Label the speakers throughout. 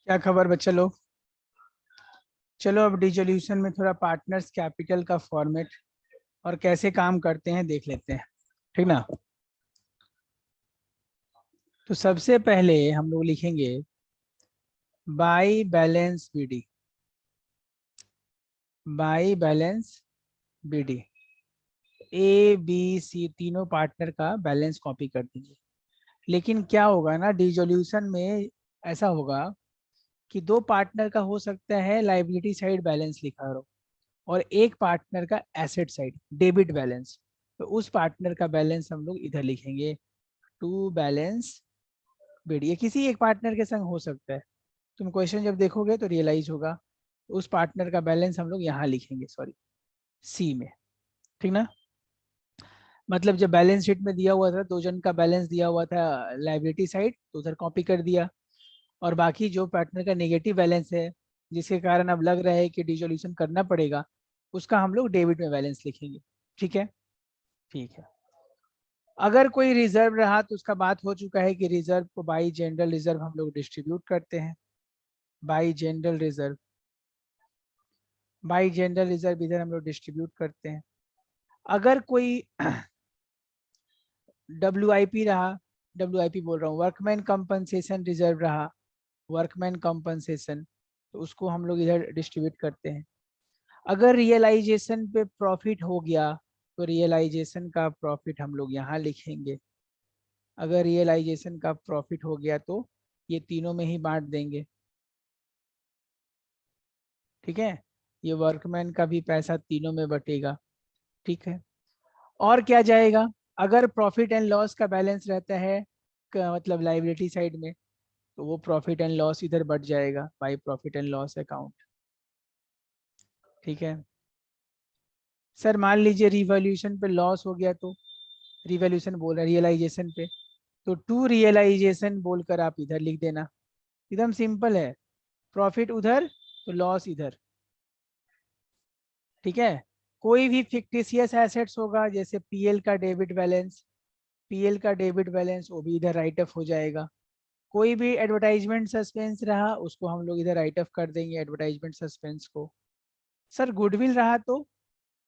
Speaker 1: क्या खबर बच्चा लोग। चलो अब डिसोल्यूशन में थोड़ा पार्टनर्स कैपिटल का फॉर्मेट और कैसे काम करते हैं देख लेते हैं। ठीक ना। तो सबसे पहले हम लोग लिखेंगे by balance BD. By balance BD A B C तीनों पार्टनर का बैलेंस कॉपी कर दीजिए। लेकिन क्या होगा ना, डिसोल्यूशन में ऐसा होगा कि दो पार्टनर का हो सकता है लाइबिलिटी साइड बैलेंस लिखा हो और एक पार्टनर का एसेट साइड डेबिट बैलेंस। तो उस पार्टनर का बैलेंस हम लोग इधर लिखेंगे टू बैलेंस बीडी। ये किसी एक पार्टनर के संग हो सकता है। तुम क्वेश्चन जब देखोगे तो रियलाइज होगा। उस पार्टनर का बैलेंस हम लोग यहाँ लिखेंगे, सॉरी सी में। ठीक ना। मतलब जब बैलेंस शीट में दिया हुआ था दो जन का बैलेंस दिया हुआ था लाइबिलिटी साइड, तो उधर कॉपी कर दिया। और बाकी जो पार्टनर का नेगेटिव बैलेंस है जिसके कारण अब लग रहा है कि डिसोल्यूशन करना पड़ेगा, उसका हम लोग डेबिट में बैलेंस लिखेंगे। ठीक है। ठीक है। अगर कोई रिजर्व रहा तो उसका बात हो चुका है कि रिजर्व को बाई जनरल रिजर्व हम लोग डिस्ट्रीब्यूट करते हैं। By general reserve, by general reserve इधर हम लोग डिस्ट्रीब्यूट करते हैं। अगर कोई WIP रहा, WIP बोल रहा हूँ, वर्कमैन कंपनसेशन रिजर्व रहा, वर्कमैन कंपनसेशन, तो उसको हम लोग इधर डिस्ट्रीब्यूट करते हैं। अगर रियलाइजेशन पे प्रॉफिट हो गया तो रियलाइजेशन का प्रॉफिट हम लोग यहाँ लिखेंगे। अगर रियलाइजेशन का प्रॉफिट हो गया तो ये तीनों में ही बांट देंगे। ठीक है। ये वर्कमैन का भी पैसा तीनों में बटेगा। ठीक है। और क्या जाएगा, अगर प्रॉफिट एंड लॉस का बैलेंस रहता है मतलब लाइबिलिटी साइड में, तो वो प्रॉफिट एंड लॉस इधर बढ़ जाएगा by profit and loss account. ठीक है। सर मान लीजिए रिवॉल्यूशन पे लॉस हो गया तो, रिवॉल्यूशन बोल रहा है रियलाइजेशन पे, तो टू रियलाइजेशन बोलकर आप इधर लिख देना। एकदम सिंपल है। प्रॉफिट उधर तो लॉस इधर। ठीक है। कोई भी फिक्टिशियस एसेट्स होगा जैसे PL का डेबिट बैलेंस, PL का डेबिट बैलेंस वो भी इधर राइट ऑफ हो जाएगा। कोई भी एडवर्टाइजमेंट सस्पेंस रहा उसको हम लोग इधर राइट ऑफ कर देंगे, एडवर्टाइजमेंट सस्पेंस को। सर गुडविल रहा तो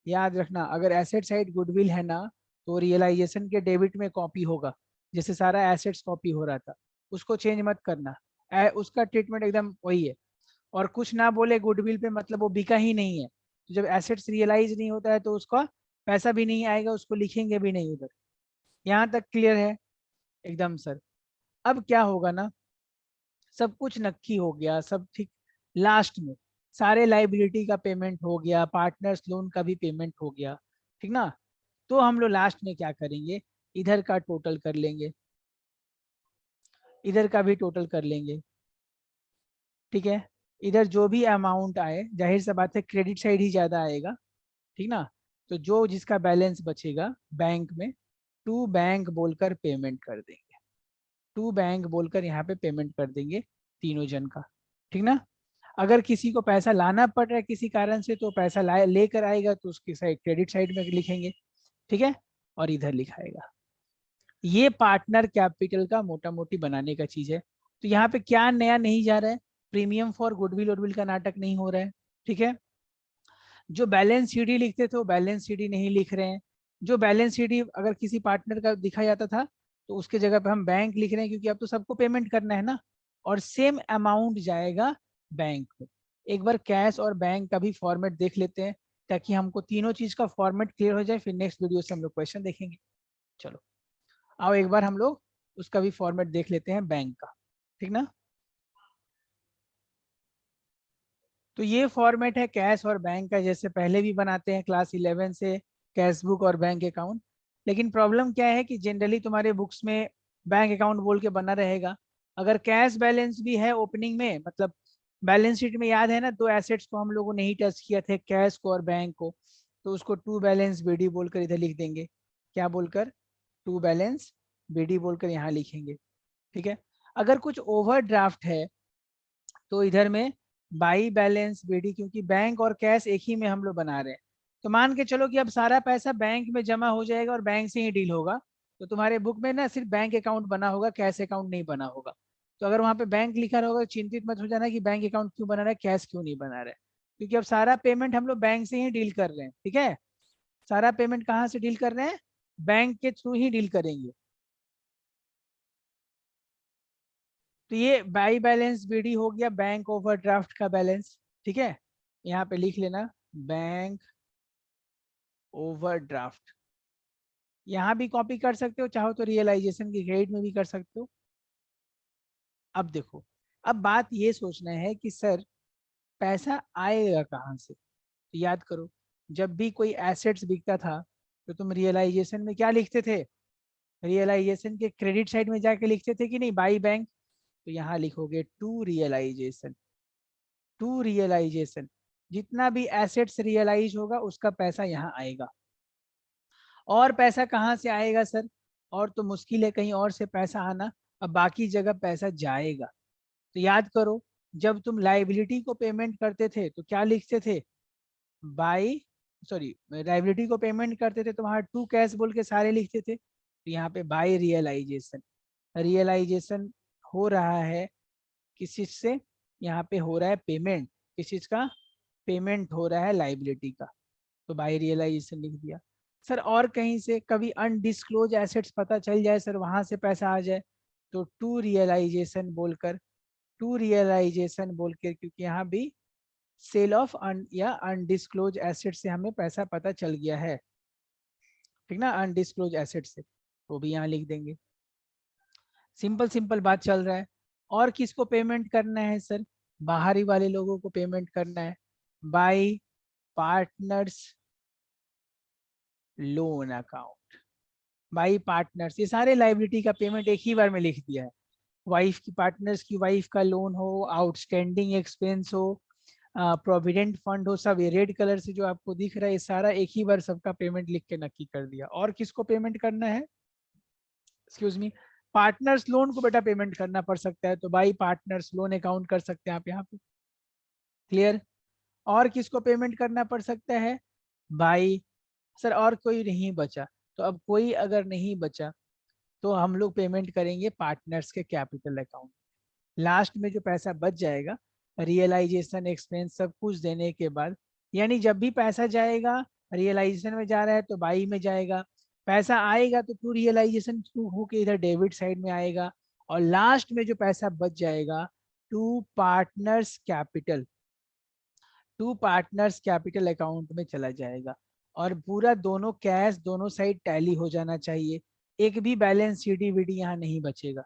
Speaker 1: याद रखना, अगर एसेट साइड गुडविल है ना तो रियलाइजेशन के डेबिट में कॉपी होगा। जैसे सारा एसेट्स कॉपी हो रहा था, उसको चेंज मत करना। उसका ट्रीटमेंट एकदम वही है। और कुछ ना बोले गुडविल पे, मतलब वो बिका ही नहीं है। तो जब एसेट्स रियलाइज नहीं होता है तो उसका पैसा भी नहीं आएगा, उसको लिखेंगे भी नहीं उधर। यहाँ तक क्लियर है एकदम सर। अब क्या होगा ना, सब कुछ नक्की हो गया, सब ठीक। लास्ट में सारे लाइबिलिटी का पेमेंट हो गया, पार्टनर्स लोन का भी पेमेंट हो गया। ठीक ना। तो हम लोग लास्ट में क्या करेंगे, इधर का टोटल कर लेंगे, इधर का भी टोटल कर लेंगे। ठीक है। इधर जो भी अमाउंट आए, जाहिर सा बात है क्रेडिट साइड ही ज्यादा आएगा। ठीक ना। तो जो जिसका बैलेंस बचेगा बैंक में, टू बैंक बोलकर पेमेंट कर देंगे। टू बैंक बोलकर यहाँ पे पेमेंट कर देंगे तीनों जन का। ठीक ना। अगर किसी को पैसा लाना पड़ रहा है किसी कारण से तो पैसा लाए लेकर आएगा तो उसकी साइड क्रेडिट साइड में लिखेंगे। ठीक है। और इधर लिखाएगा। ये पार्टनर कैपिटल का मोटा मोटी बनाने का चीज है। तो यहाँ पे क्या नया नहीं जा रहा है, प्रीमियम फॉर गुडविल वुडविल का नाटक नहीं हो रहा है। ठीक है। जो बैलेंस सीडी लिखते थे वो बैलेंस सीडी नहीं लिख रहे हैं। जो बैलेंस सीडी अगर किसी पार्टनर का दिखा जाता था तो उसके जगह पे हम बैंक लिख रहे हैं, क्योंकि अब तो सबको पेमेंट करना है ना। और सेम अमाउंट जाएगा बैंक को। एक बार कैश और बैंक का भी फॉर्मेट देख लेते हैं ताकि हमको तीनों चीज का फॉर्मेट क्लियर हो जाए, फिर नेक्स्ट वीडियो से हम लोग क्वेश्चन देखेंगे। चलो आओ एक बार हम लोग उसका भी फॉर्मेट देख लेते हैं बैंक का। ठीक ना। तो ये फॉर्मेट है कैश और बैंक का, जैसे पहले भी बनाते हैं क्लास 11 से, कैश बुक और बैंक अकाउंट। लेकिन प्रॉब्लम क्या है कि जनरली तुम्हारे बुक्स में बैंक अकाउंट बोल के बना रहेगा। अगर कैश बैलेंस भी है ओपनिंग में, मतलब बैलेंस शीट में याद है ना, दो एसेट्स को हम लोगों ने ही टच किया थे, कैश को और बैंक को, तो उसको टू बैलेंस बीडी बोलकर इधर लिख देंगे। क्या बोलकर, टू बैलेंस बीडी बोलकर यहाँ लिखेंगे। ठीक है। अगर कुछ ओवर ड्राफ्ट है तो इधर में बाई बैलेंस बीडी, क्योंकि बैंक और कैश एक ही में हम लोग बना रहे हैं। तो मान के चलो कि अब सारा पैसा बैंक में जमा हो जाएगा और बैंक से ही डील होगा। तो तुम्हारे बुक में ना सिर्फ बैंक अकाउंट बना होगा, कैश अकाउंट नहीं बना होगा। तो अगर वहां पे बैंक लिखा रहा होगा, चिंतित मत हो जाना कि बैंक अकाउंट क्यों बना रहा है, कैश क्यों नहीं बना रहा है, क्योंकि अब सारा पेमेंट हम लोग बैंक से ही डील कर रहे हैं। ठीक है, सारा पेमेंट कहाँ से डील कर रहे हैं, बैंक के थ्रू ही डील करेंगे। तो ये बाई बैलेंस बीडी हो गया बैंक ओवरड्राफ्ट का बैलेंस। ठीक है, यहाँ पे लिख लेना बैंक ओवरड्राफ्ट। यहाँ भी कॉपी कर सकते हो, चाहो तो रियलाइजेशन की क्रेडिट में भी कर सकते हो। अब देखो, अब बात ये सोचना है कि सर पैसा आएगा कहाँ से। तो याद करो, जब भी कोई एसेट्स बिकता था तो तुम रियलाइजेशन में क्या लिखते थे, रियलाइजेशन के क्रेडिट साइड में जाके लिखते थे कि नहीं, बाई बैंक। तो यहाँ लिखोगे टू रियलाइजेशन, टू रियलाइजेशन, जितना भी एसेट्स रियलाइज होगा उसका पैसा यहाँ आएगा। और पैसा कहाँ से आएगा सर, और तो मुश्किल है कहीं और से पैसा आना, अब बाकी जगह पैसा जाएगा। तो याद करो, जब तुम लाइबिलिटी को पेमेंट करते थे तो क्या लिखते थे, बाई, सॉरी लाइबिलिटी को पेमेंट करते थे तो वहां टू कैश बोल के सारे लिखते थे। तो यहाँ पे बाई रियलाइजेशन, रियलाइजेशन हो रहा है किस चीज से, यहाँ पे हो रहा है पेमेंट, किस चीज का, पेमेंट हो रहा है लाइबिलिटी का, तो बाई रियलाइजेशन लिख दिया। सर और कहीं से कभी अनडिस्क्लोज एसेट्स पता चल जाए सर, वहां से पैसा आ जाए, तो टू रियलाइजेशन बोलकर, टू रियलाइजेशन बोल के, क्योंकि यहाँ भी सेल ऑफ या अनडिस्क्लोज एसेट से हमें पैसा पता चल गया है, ठीक ना, अनडिस्क्लोज एसेट से, वो भी यहाँ लिख देंगे। सिंपल सिंपल बात चल रहा है। और किसको पेमेंट करना है सर, बाहरी वाले लोगों को पेमेंट करना है, bye partners loan account, by partners, ये सारे लाइबिलिटी का पेमेंट एक ही बार में लिख दिया है। वाइफ की, पार्टनर्स की वाइफ का लोन हो, आउटस्टैंडिंग एक्सपेंस हो, प्रोविडेंट फंड हो, सब ये रेड कलर से जो आपको दिख रहा है, ये सारा एक ही बार सबका पेमेंट लिख के नक्की कर दिया। और किसको पेमेंट करना है, एक्सक्यूज मी, पार्टनर्स लोन को बेटा पेमेंट करना पड़ सकता है, तो बाई पार्टनर्स लोन अकाउंट कर सकते हैं आप यहाँ पे। क्लियर। और किसको पेमेंट करना पड़ सकता है, बाई, सर और कोई नहीं बचा, तो अब कोई अगर नहीं बचा तो हम लोग पेमेंट करेंगे पार्टनर्स के कैपिटल अकाउंट। लास्ट में जो पैसा बच जाएगा, रियलाइजेशन एक्सपेंस सब कुछ देने के बाद, यानी जब भी पैसा जाएगा रियलाइजेशन में जा रहा है तो बाई में जाएगा, पैसा आएगा तो टू रियलाइजेशन थ्रू होके इधर डेबिट साइड में आएगा, और लास्ट में जो पैसा बच जाएगा to partners capital, to partners capital account में चला जाएगा। और पूरा दोनों कैश दोनों साइड टैली हो जाना चाहिए, एक भी बैलेंस शीट वीडी यहाँ नहीं बचेगा।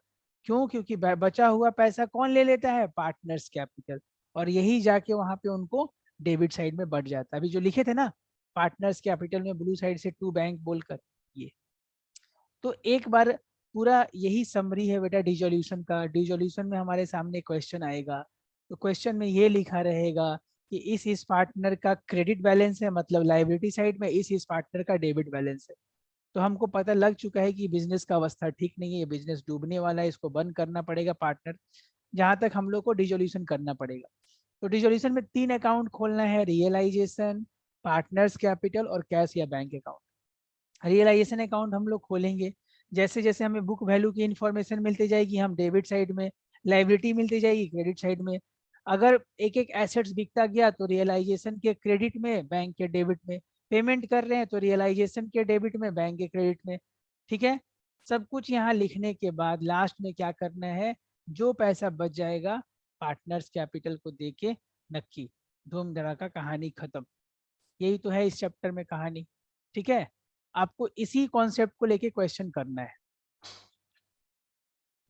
Speaker 1: क्यों, क्योंकि बचा हुआ पैसा कौन ले लेता है, पार्टनर्स कैपिटल, और यही जाके वहां पे उनको डेबिट साइड में बढ़ जाता है। अभी जो लिखे थे ना पार्टनर्स कैपिटल में ब्लू साइड से टू बैंक बोलकर, ये तो एक बार पूरा यही समरी है बेटा डिजोल्यूशन का। डिजोल्यूशन में हमारे सामने क्वेश्चन आएगा, तो क्वेश्चन में ये लिखा रहेगा कि इस पार्टनर का क्रेडिट बैलेंस है, मतलब लाइबिलिटी साइड में, इस पार्टनर का डेबिट बैलेंस है। तो हमको पता लग चुका है कि बिजनेस का अवस्था ठीक नहीं है, ये बिजनेस डूबने वाला है, इसको बंद करना पड़ेगा पार्टनर, जहां तक हम लोग को डिजोल्यूशन करना पड़ेगा। तो डिजोल्यूशन में 3 अकाउंट खोलना है, रियलाइजेशन, पार्टनर्स कैपिटल और कैश या बैंक अकाउंट। रियलाइजेशन अकाउंट हम लोग खोलेंगे, जैसे जैसे हमें बुक वैल्यू की इंफॉर्मेशन मिलती जाएगी हम डेबिट साइड में, लाइबिलिटी मिलती जाएगी क्रेडिट साइड में। अगर एक एक एसेट्स बिकता गया तो रियलाइजेशन के क्रेडिट में, बैंक के डेबिट में, पेमेंट कर रहे हैं तो रियलाइजेशन के डेबिट में, बैंक के क्रेडिट में। ठीक है, सब कुछ यहाँ लिखने के बाद लास्ट में क्या करना है, जो पैसा बच जाएगा पार्टनर्स कैपिटल को दे के नक्की, धूम धड़ाका, कहानी खत्म। यही तो है इस चैप्टर में कहानी। ठीक है, आपको इसी कॉन्सेप्ट को लेके क्वेश्चन करना है,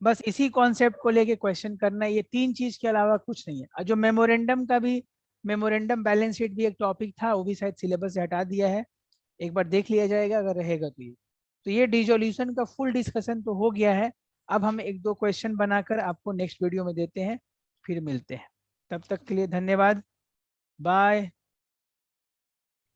Speaker 1: बस इसी कॉन्सेप्ट को लेके क्वेश्चन करना है, ये 3 चीज के अलावा कुछ नहीं है। और जो मेमोरेंडम का भी, मेमोरेंडम बैलेंस शीट भी एक टॉपिक था, वो भी शायद सिलेबस से हटा दिया है, एक बार देख लिया जाएगा अगर रहेगा तो। ये डिसोल्यूशन का फुल डिस्कशन तो हो गया है। अब हम 1-2 क्वेश्चन बनाकर आपको नेक्स्ट वीडियो में देते हैं, फिर मिलते हैं। तब तक के लिए धन्यवाद, बाय।